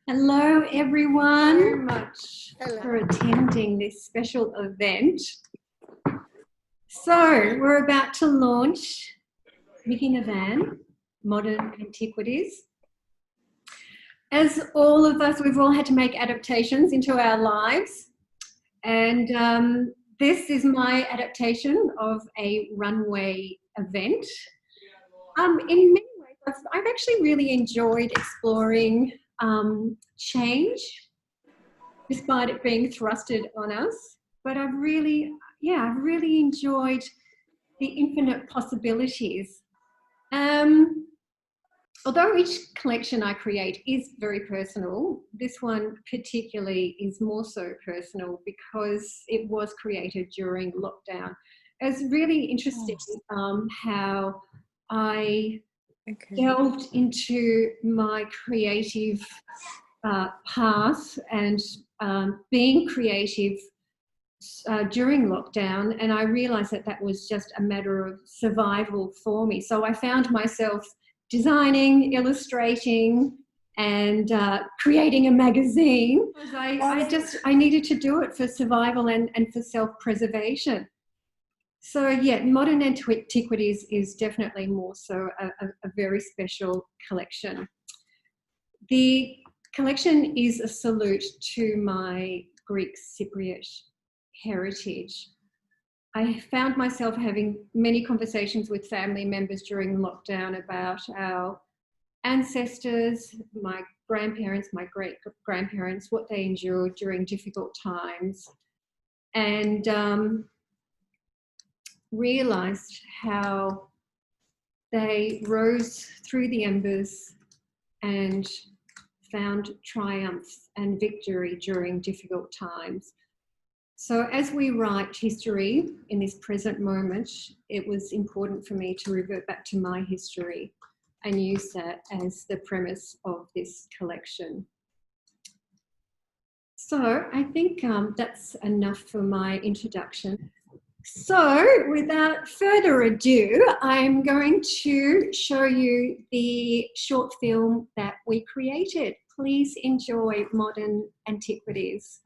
Hello, everyone. Very much. For attending this special event. So we're about to launch Micky In, Modern Antiquities. As all of us, we've all had to make adaptations into our lives. And this is my adaptation of a runway event. In many ways, I've actually really enjoyed exploring change, despite it being thrusted on us. But I've really enjoyed the infinite possibilities. Although each collection I create is very personal, this one particularly is more so personal because it was created during lockdown. It's really interesting how I delved into my creative path and being creative during lockdown, and I realized that that was just a matter of survival for me. So I found myself designing, illustrating, and creating a magazine. I needed to do it for survival and for self-preservation. So yeah, Modern Antiquities is definitely more so a very special collection. The collection is a salute to my Greek Cypriot heritage. I found myself having many conversations with family members during lockdown about our ancestors, my grandparents, my great-grandparents, what they endured during difficult times, and realised how they rose through the embers and found triumph and victory during difficult times. So as we write history in this present moment, it was important for me to revert back to my history and use that as the premise of this collection. So I think that's enough for my introduction. So without further ado, I'm going to show you the short film that we created. Please enjoy Modern Antiquities.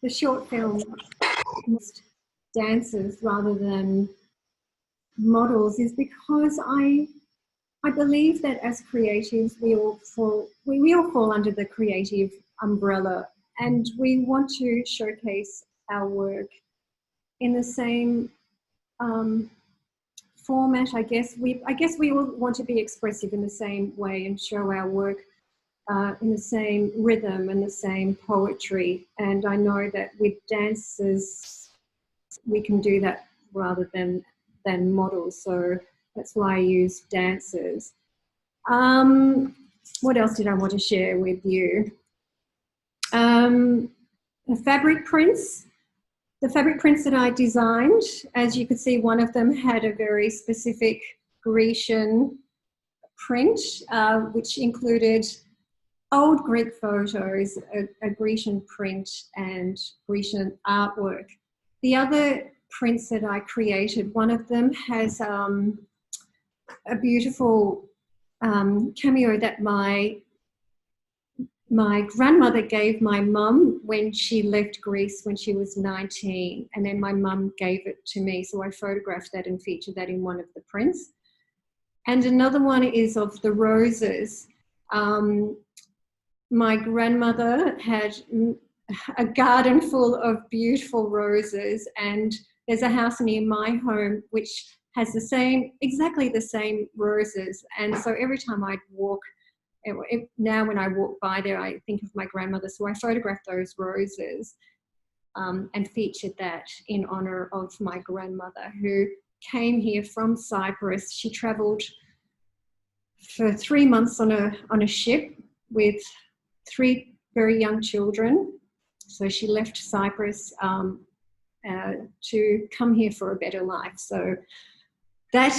the short film dancers rather than models is because I believe that as creatives we all fall under the creative umbrella, and we want to showcase our work in the same format. I guess we all want to be expressive in the same way and show our work in the same rhythm and the same poetry. And I know that with dancers we can do that rather than models. So that's why I use dancers. What else did I want to share with you? The fabric prints. The fabric prints that I designed, as you could see, one of them had a very specific Grecian print, which included old Greek photos, a Grecian print and Grecian artwork. The other prints that I created, one of them has a beautiful cameo that my grandmother gave my mum when she left Greece when she was 19, and then my mum gave it to me. So I photographed that and featured that in one of the prints. And another one is of the roses. My grandmother had a garden full of beautiful roses, and there's a house near my home which has exactly the same roses. And so every time I'd walk, now when I walk by there, I think of my grandmother. So I photographed those roses and featured that in honor of my grandmother, who came here from Cyprus. She traveled for 3 months on a ship with 3 very young children. So she left Cyprus to come here for a better life. So that,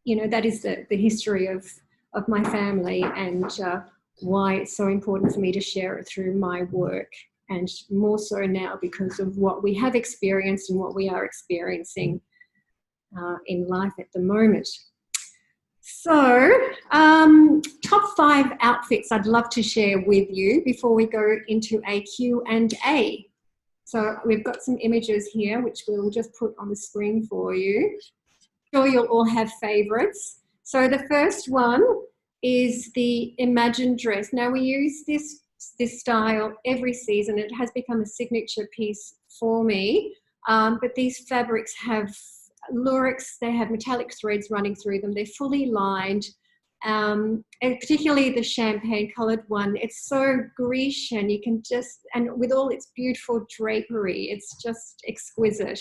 that is the history of my family, and why it's so important for me to share it through my work, and more so now because of what we have experienced and what we are experiencing in life at the moment. So top 5 outfits I'd love to share with you before we go into a Q&A. So we've got some images here which we'll just put on the screen for you. I'm sure you'll all have favorites. So the first one is the Imagine dress. Now we use this style every season. It has become a signature piece for me, but these fabrics have lurex, they have metallic threads running through them, they're fully lined, and particularly the champagne coloured one, it's so Grecian, you can and with all its beautiful drapery, it's just exquisite.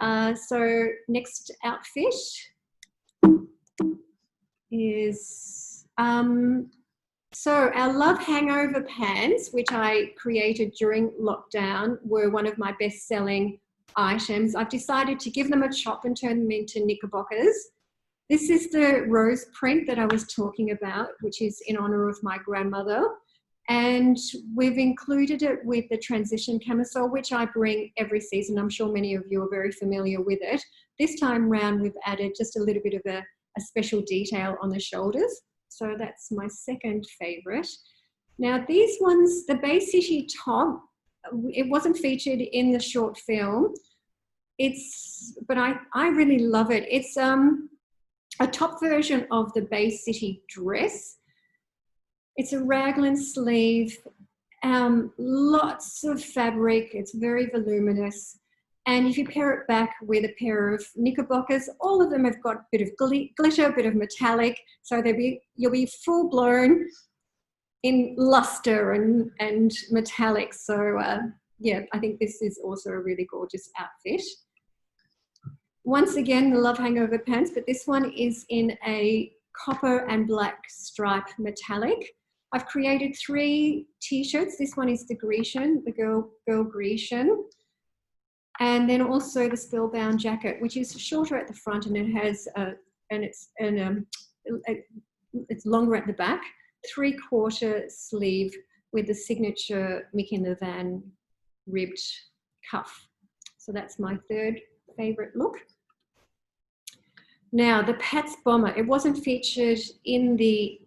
So next outfit is so our Love Hangover pants, which I created during lockdown, were one of my best-selling items. I've decided to give them a chop and turn them into knickerbockers. This is the rose print that I was talking about, which is in honor of my grandmother. And we've included it with the transition camisole, which I bring every season. I'm sure many of you are very familiar with it. This time round, we've added just a little bit of a special detail on the shoulders. So that's my second favorite. Now these ones, the Bay City top, it wasn't featured in the short film. But I really love it. It's a top version of the Bay City dress. It's a raglan sleeve, lots of fabric. It's very voluminous. And if you pair it back with a pair of knickerbockers, all of them have got a bit of glitter, a bit of metallic. So you'll be full blown in luster and metallic. So yeah, I think this is also a really gorgeous outfit. Once again, the Love Hangover pants, but this one is in a copper and black stripe metallic. I've created 3 t-shirts. This one is the Grecian, the girl Grecian. And then also the Spellbound jacket, which is shorter at the front, and it has it's longer at the back, 3/4 sleeve with the signature Micky In ribbed cuff. So that's my third favorite look. Now the Pat's bomber, it wasn't featured in the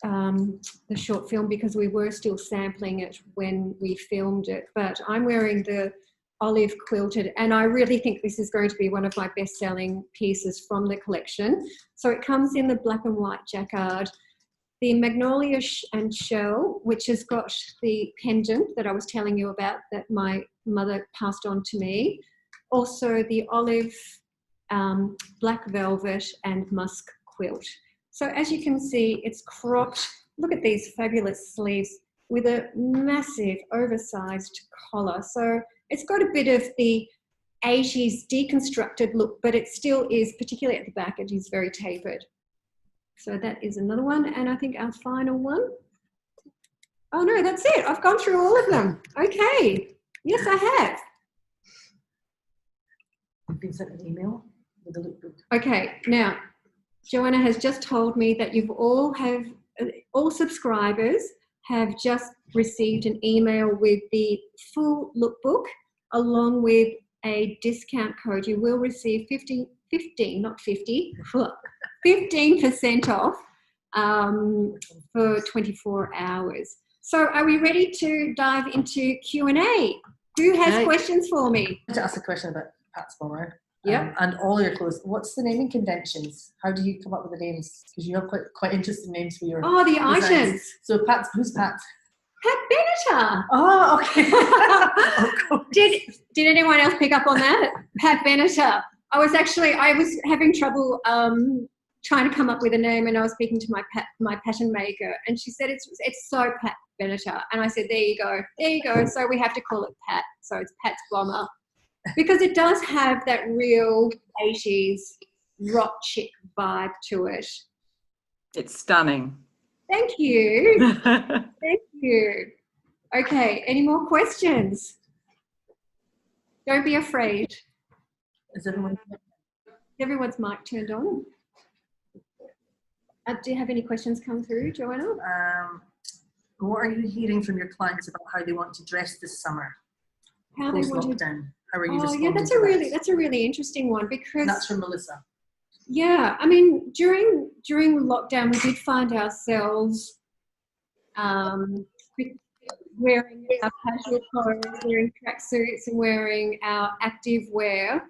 the short film because we were still sampling it when we filmed it. But I'm wearing the olive quilted, and I really think this is going to be one of my best-selling pieces from the collection. So it comes in the black and white jacquard, the magnolia and shell, which has got the pendant that I was telling you about that my mother passed on to me. Also the olive, black velvet and musk quilt. So as you can see, it's cropped. Look at these fabulous sleeves with a massive oversized collar. So it's got a bit of the 80s deconstructed look, but it still is, particularly at the back, it is very tapered. So that is another one. And I think our final one. Oh no, that's it. I've gone through all of them. Okay. Yes, I have. You've been sent an email with a lookbook. Okay. Now, Joanna has just told me that all subscribers have just received an email with the full lookbook along with a discount code. You will receive 15% off for 24 hours. So are we ready to dive into Q&A? Who has questions for me? I want to ask a question about Pat's Bomber. Yeah. And all your clothes. What's the naming conventions? How do you come up with the names? Because you have quite interesting names for your the designs. items. So who's Pat? Pat Benatar. Oh, okay. Oh, did anyone else pick up on that? Pat Benatar. I was having trouble trying to come up with a name, and I was speaking to my pattern maker, and she said it's so Pat Benatar, and I said there you go. So we have to call it Pat. So it's Pat's Bomber. Because it does have that real 80s rock chick vibe to it. It's stunning. Thank you. Thank you. Okay, any more questions? Don't be afraid. Is Everyone's mic turned on. Do you have any questions come through, Joanna? What are you hearing from your clients about how they want to dress this summer? How they want to. How are you responding yeah, that's a really interesting one because that's from Melissa. Yeah, I mean, during lockdown, we did find ourselves wearing our casual clothes, wearing tracksuits, and wearing our active wear.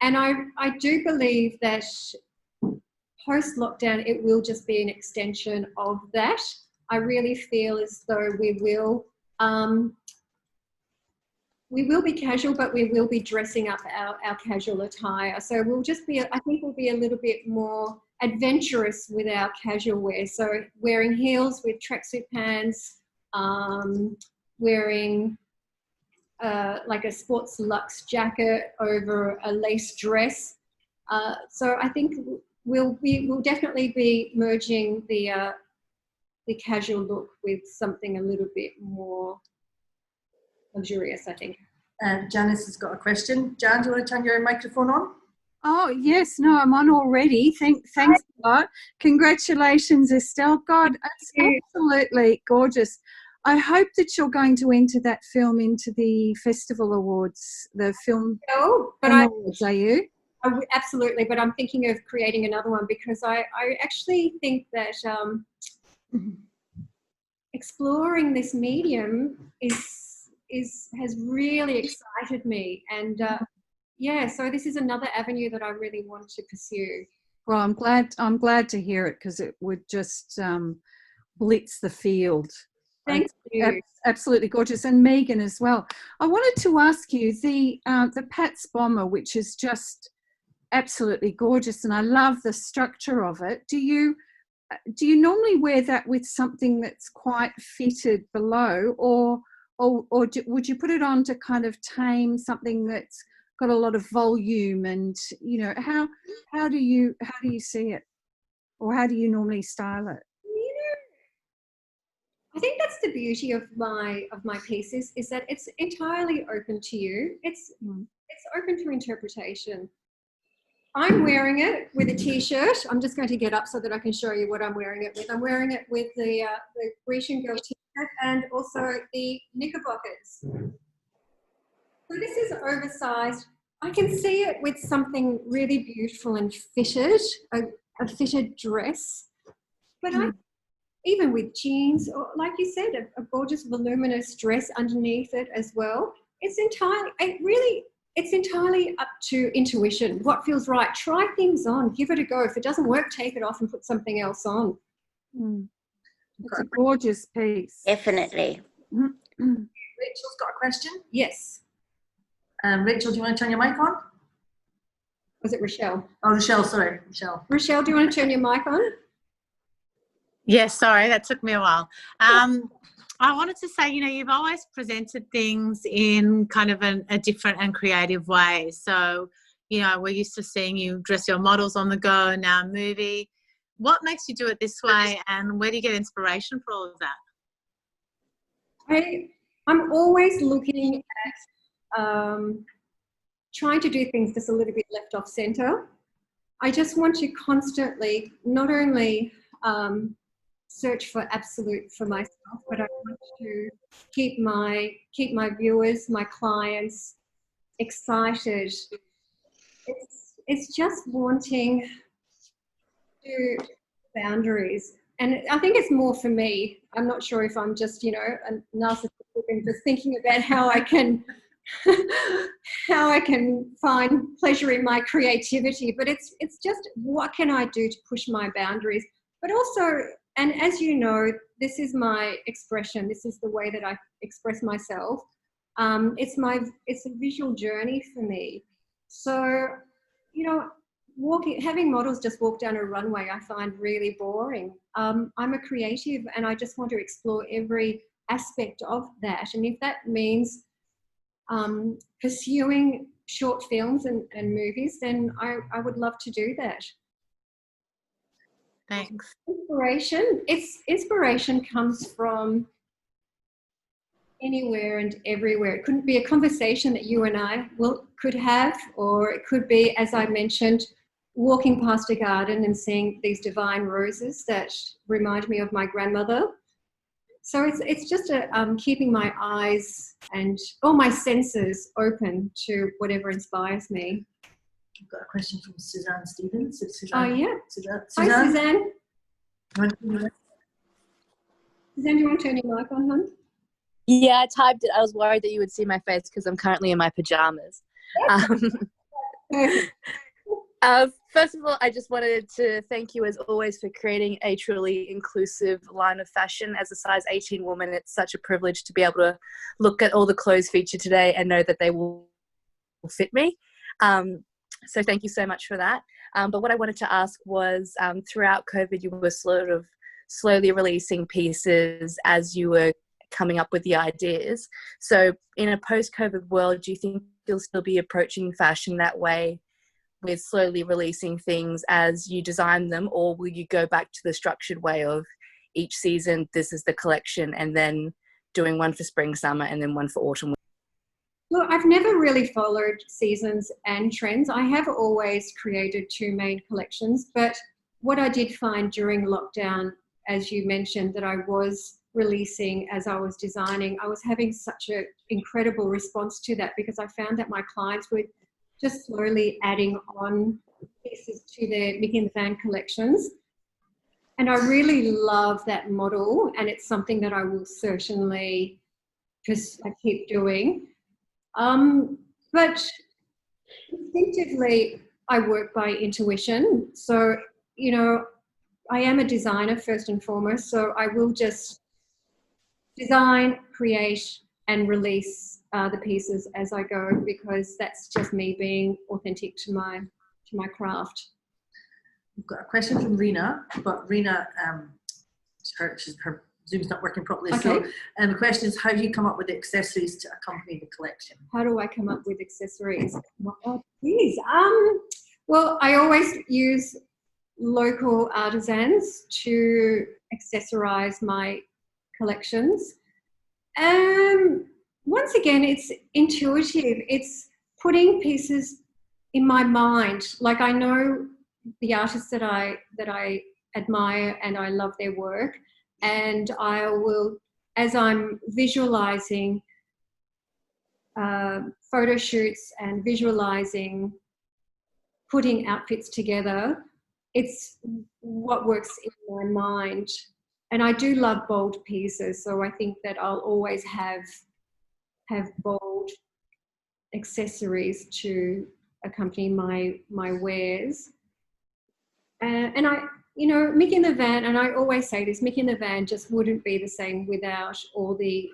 And I do believe that post lockdown, it will just be an extension of that. I really feel as though we will be casual, but we will be dressing up our casual attire. So we'll just be, I think we'll be a little bit more adventurous with our casual wear. So wearing heels with tracksuit pants, wearing like a sports luxe jacket over a lace dress. So I think we'll definitely be merging the casual look with something a little bit more luxurious, I think. Janice has got a question. Jan, do you want to turn your microphone on? Oh, yes. No, I'm on already. Thanks a lot. Congratulations, Estelle. God, it's absolutely gorgeous. I hope that you're going to enter that film into the festival awards, the film awards, are you? Absolutely, but I'm thinking of creating another one because I actually think that exploring this medium has really excited me, and so this is another avenue that I really want to pursue. Well, I'm glad to hear it because it would just blitz the field. Thank you. Absolutely gorgeous, and Megan as well. I wanted to ask you the Pat's Bomber, which is just absolutely gorgeous, and I love the structure of it. Do you normally wear that with something that's quite fitted below, or would you put it on to kind of tame something that's got a lot of volume? And how do you see it, or how do you normally style it? I think that's the beauty of my pieces, is that it's entirely open to you. It's open to interpretation. I'm wearing it with a t-shirt. I'm just going to get up so that I can show you what I'm wearing it with. I'm wearing it with the Grecian Girl t-shirt and also the knickerbockers. So this is oversized. I can see it with something really beautiful and fitted, a fitted dress. But even with jeans, or like you said, a gorgeous voluminous dress underneath it as well. It's entirely up to intuition. What feels right? Try things on, give it a go. If it doesn't work, take it off and put something else on. It's a gorgeous piece. Definitely. Rachel's got a question. Yes. Rachel, do you want to turn your mic on? Was it Rochelle? Oh, Rochelle, sorry. Rochelle. Rochelle, do you want to turn your mic on? Yes, sorry, that took me a while. I wanted to say, you've always presented things in kind of a different and creative way. So, we're used to seeing you dress your models on the go, now a movie. What makes you do it this way, and where do you get inspiration for all of that? I'm always looking at trying to do things just a little bit left off center. I just want to constantly not only search for absolute for myself, but I want to keep my viewers, my clients excited. It's just wanting to boundaries, and I think it's more for me. I'm not sure if I'm just a narcissistic and just thinking about how I can find pleasure in my creativity, but it's just what can I do to push my boundaries, but also. And as you know, this is my expression. This is the way that I express myself. It's a visual journey for me. So, having models just walk down a runway, I find really boring. I'm a creative, and I just want to explore every aspect of that. And if that means pursuing short films and movies, then I would love to do that. Thanks. Inspiration comes from anywhere and everywhere. It couldn't be a conversation that you and I could have, or it could be, as I mentioned, walking past a garden and seeing these divine roses that remind me of my grandmother. So it's just keeping my eyes and all my senses open to whatever inspires me. I've got a question from Suzanne Stevens. Oh, yeah. Suzanne. Hi, Suzanne. Suzanne, Suzanne, do you want to turn your mic on, hon? Yeah, I typed it. I was worried that you would see my face because I'm currently in my pajamas. First of all, I just wanted to thank you as always for creating a truly inclusive line of fashion. As a size 18 woman, it's such a privilege to be able to look at all the clothes featured today and know that they will fit me. So thank you so much for that. But what I wanted to ask was, throughout COVID, you were sort of slowly releasing pieces as you were coming up with the ideas. So in a post-COVID world, do you think you'll still be approaching fashion that way, with slowly releasing things as you design them, or will you go back to the structured way of each season, this is the collection, and then doing one for spring, summer, and then one for autumn? Look, I've never really followed seasons and trends. I have always created two main collections, but what I did find during lockdown, as you mentioned, that I was releasing as I was designing, I was having such an incredible response to that, because I found that my clients were just slowly adding on pieces to their Micky In collections. And I really love that model, and it's something that I will certainly keep doing. But instinctively, I work by intuition. So, I am a designer first and foremost, so I will just design, create, and release the pieces as I go, because that's just me being authentic to my craft. we've got a question from Rena, but Rena, her Zoom's not working properly. Okay. So, the question is, how do you come up with the accessories to accompany the collection? How do I come up with accessories? Oh, geez. Well, I always use local artisans to accessorize my collections. Once again, it's intuitive. It's putting pieces in my mind. Like, I know the artists that I admire and I love their work, and I will, as I'm visualizing photo shoots and visualizing putting outfits together, it's what works in my mind. And I do love bold pieces, so I think that I'll always have bold accessories to accompany my wares. And I, you know, Micky in the Van, and I always say this, Micky in the Van just wouldn't be the same without all the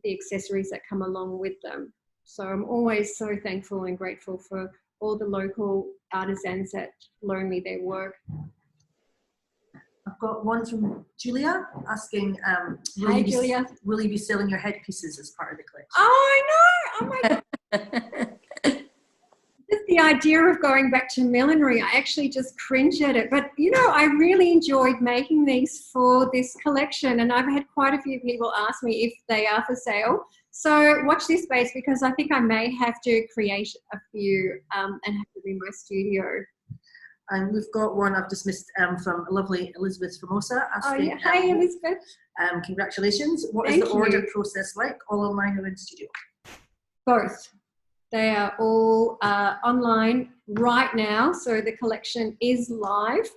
accessories that come along with them. So I'm always so thankful and grateful for all the local artisans that loan me their work. I've got one from Julia asking, Hi, Julia. Will you be selling your headpieces as part of the collection? Oh, I know. Oh my God. Just the idea of going back to millinery, I actually just cringe at it. But, you know, I really enjoyed making these for this collection, and I've had quite a few people ask me if they are for sale. So watch this space, because I think I may have to create a few and have them in my studio. And we've got one I've just missed from lovely Elizabeth Formosa asking, oh, yeah. Hi, Elizabeth. Congratulations. What is Thank the order you. process like? All online or in studio? Both. They are all online right now, so the collection is live.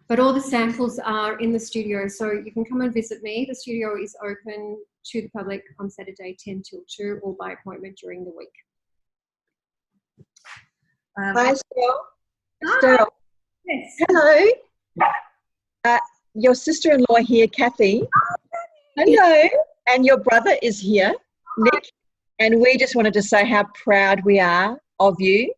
But all the samples are in the studio, so you can come and visit me. The studio is open to the public on Saturday 10 till 2, or by appointment during the week. Hi, Estelle. Hi. Estelle. Yes. Hello. Your sister-in-law here, Kathy. Hello. And your brother is here, Nick. And we just wanted to say how proud we are of you.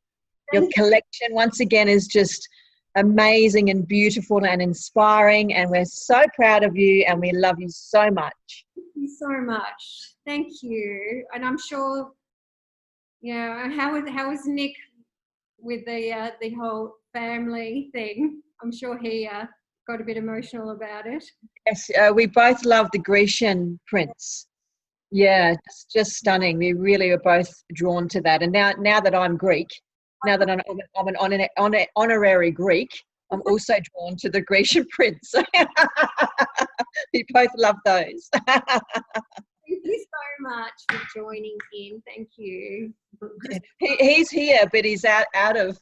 Your collection, once again, is just amazing and beautiful and inspiring. And we're so proud of you, and we love you so much. Thank you so much. Thank you. And I'm sure, yeah, how was Nick with the whole family thing? I'm sure he got a bit emotional about it. Yes, we both love the Grecian prints. Yeah, it's just stunning. We really are both drawn to that. And now that I'm Greek, now that I'm an honorary Greek, I'm also drawn to the Grecian prints. We both love those. Thank you so much for joining in. Thank you. He's here, but he's out of.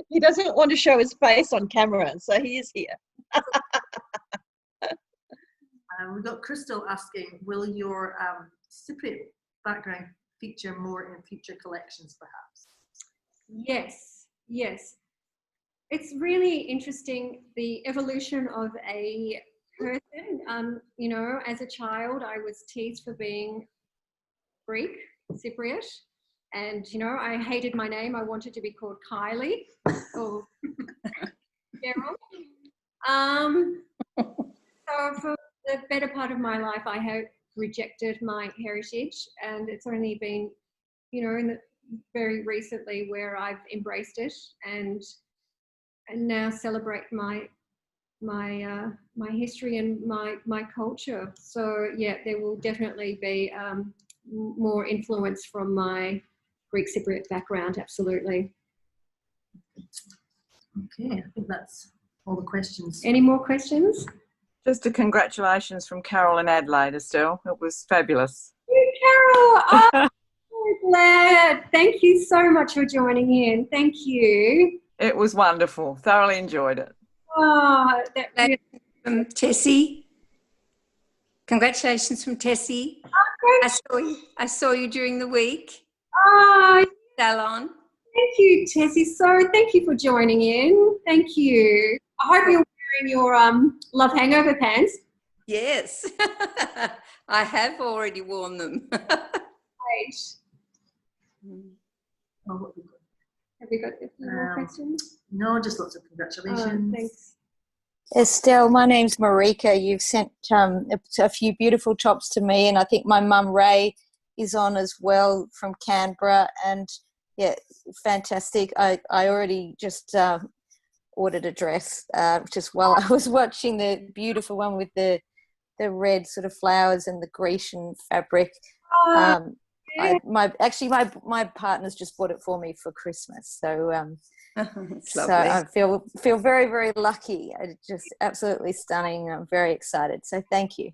He doesn't want to show his face on camera, so he is here. We've got Crystal asking, will your Cypriot background feature more in future collections, perhaps? Yes, yes. It's really interesting, the evolution of a person. You know, as a child, I was teased for being Greek, Cypriot, and, you know, I hated my name. I wanted to be called Kylie or Gerald. So for the better part of my life, I have rejected my heritage, and it's only been, you know, very recently where I've embraced it and now celebrate my history and my culture. So yeah, there will definitely be more influence from my Greek Cypriot background. Absolutely. Okay, I think that's all the questions. Any more questions? Just a congratulations from Carol and Adelaide, Estelle. It was fabulous. Carol, I'm so glad. Thank you so much for joining in. Thank you. It was wonderful. Thoroughly enjoyed it. Oh, that really... From Tessie. Congratulations from Tessie. I saw you during the week. Oh, Salon. thank you, Tessie. So thank you for joining in. Thank you. I hope you're wearing your Love Hangover pants. Yes. I have already worn them. Great. Oh, what have we got? Have we got a few more questions? No, just lots of congratulations. Thanks. Estelle, my name's Marika. You've sent a few beautiful tops to me, and I think my mum Ray is on as well from Canberra. And yeah, fantastic. I already just ordered a dress just while I was watching the beautiful one with the red sort of flowers and the Grecian fabric. My partner's just bought it for me for Christmas, so so I feel very, very lucky. It's just absolutely stunning. I'm very excited. So thank you.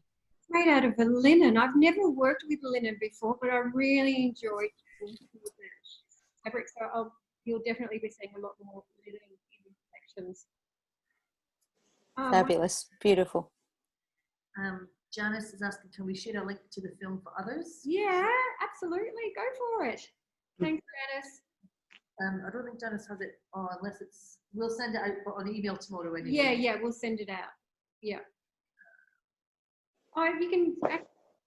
Made out of a linen. I've never worked with linen before, but I really enjoyed the fabric. So you'll definitely be seeing a lot more linen in collections. Fabulous, beautiful. Janice is asking, can we share a link to the film for others? Yeah, absolutely. Go for it. Thanks, Janice. I don't think Janice has it, unless it's, we'll send it out on email tomorrow anyway. Yeah, we'll send it out. Yeah. Oh, you can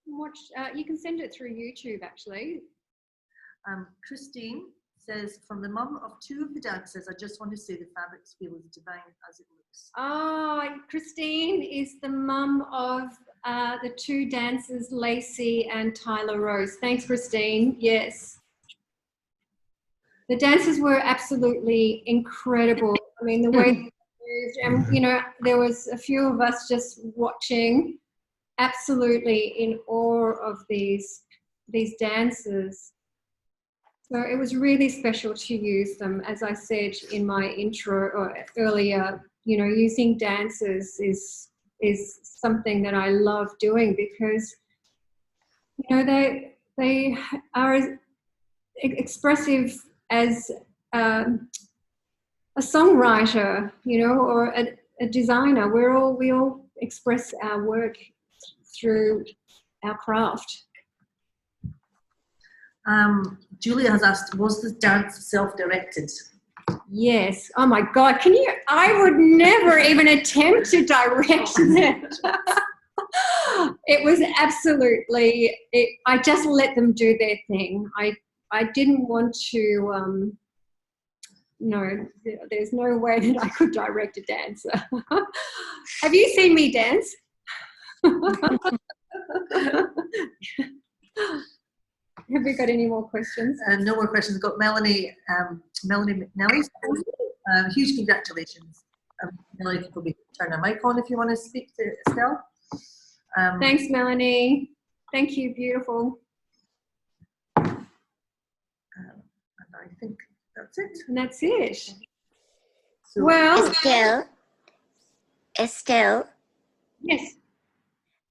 watch, you can send it through YouTube actually. Christine says, from the mum of 2 of the dancers, I just want to say the fabrics feel as divine as it looks. Oh, Christine is the mum of the 2 dancers, Lacey and Tyler Rose. Thanks, Christine. Yes. The dancers were absolutely incredible. I mean, the way they moved, and, you know, there was a few of us just watching, absolutely in awe of these dancers. So it was really special to use them. As I said in my intro or earlier, you know, using dancers is something that I love doing because, you know, they are as expressive as a songwriter, you know, or a designer. We all express our work through our craft. Julia has asked, was the dance self-directed? Yes. Oh my God. I would never even attempt to direct it. It was absolutely, I just let them do their thing. I didn't want to, no, there's no way that I could direct a dancer. Have you seen me dance? Have we got any more questions? No more questions. We've got Melanie McNelly. Huge congratulations. Melanie can probably turn her mic on if you want to speak to Estelle. Thanks, Melanie. Thank you, beautiful. And I think that's it. And that's it. So, well, Estelle. Yes.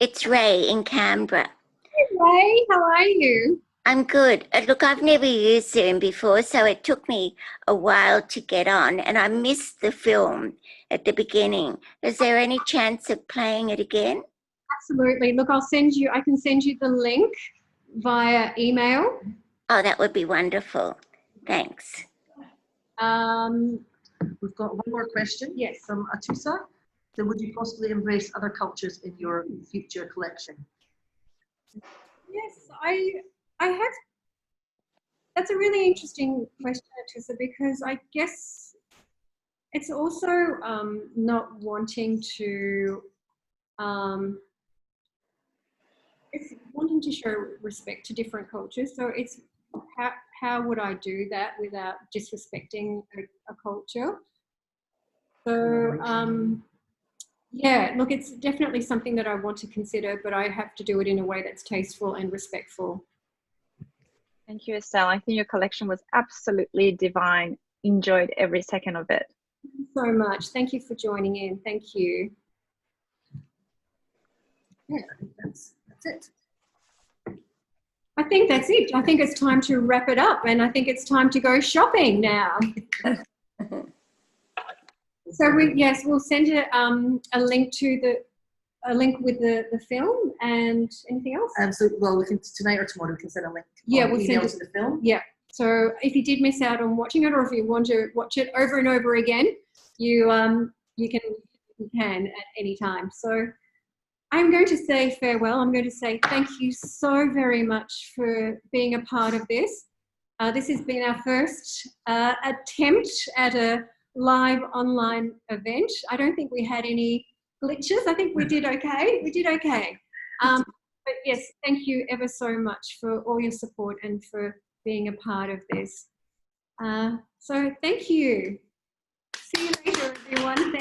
It's Ray in Canberra. Hey, Ray, how are you? I'm good. Look, I've never used Zoom before, so it took me a while to get on, and I missed the film at the beginning. Is there any chance of playing it again? Absolutely. Look, I can send you the link via email. Oh, that would be wonderful. Thanks. We've got one more question. Yes. From Atusa. So would you possibly embrace other cultures in your future collection? Yes, I have. That's a really interesting question, Atusa, because I guess it's also not wanting to, it's wanting to show respect to different cultures. So it's how would I do that without disrespecting a culture? So yeah, look, it's definitely something that I want to consider, but I have to do it in a way that's tasteful and respectful. Thank you, Estelle. I think your collection was absolutely divine. Enjoyed every second of it. Thank you so much. Thank you for joining in. Thank you. Yeah, I think that's it. I think that's it. I think it's time to wrap it up, and I think it's time to go shopping now. So we'll send you a link to a link with the film and anything else. So well, we can tonight or tomorrow we can send a link. Yeah, we'll send it to the film. Yeah. So if you did miss out on watching it, or if you want to watch it over and over again, you can at any time. So I'm going to say farewell. I'm going to say thank you so very much for being a part of this. This has been our first attempt at a live online event. I don't think we had any glitches. I think we did okay. We did okay. But yes, thank you ever so much for all your support and for being a part of this. So thank you. See you later, everyone.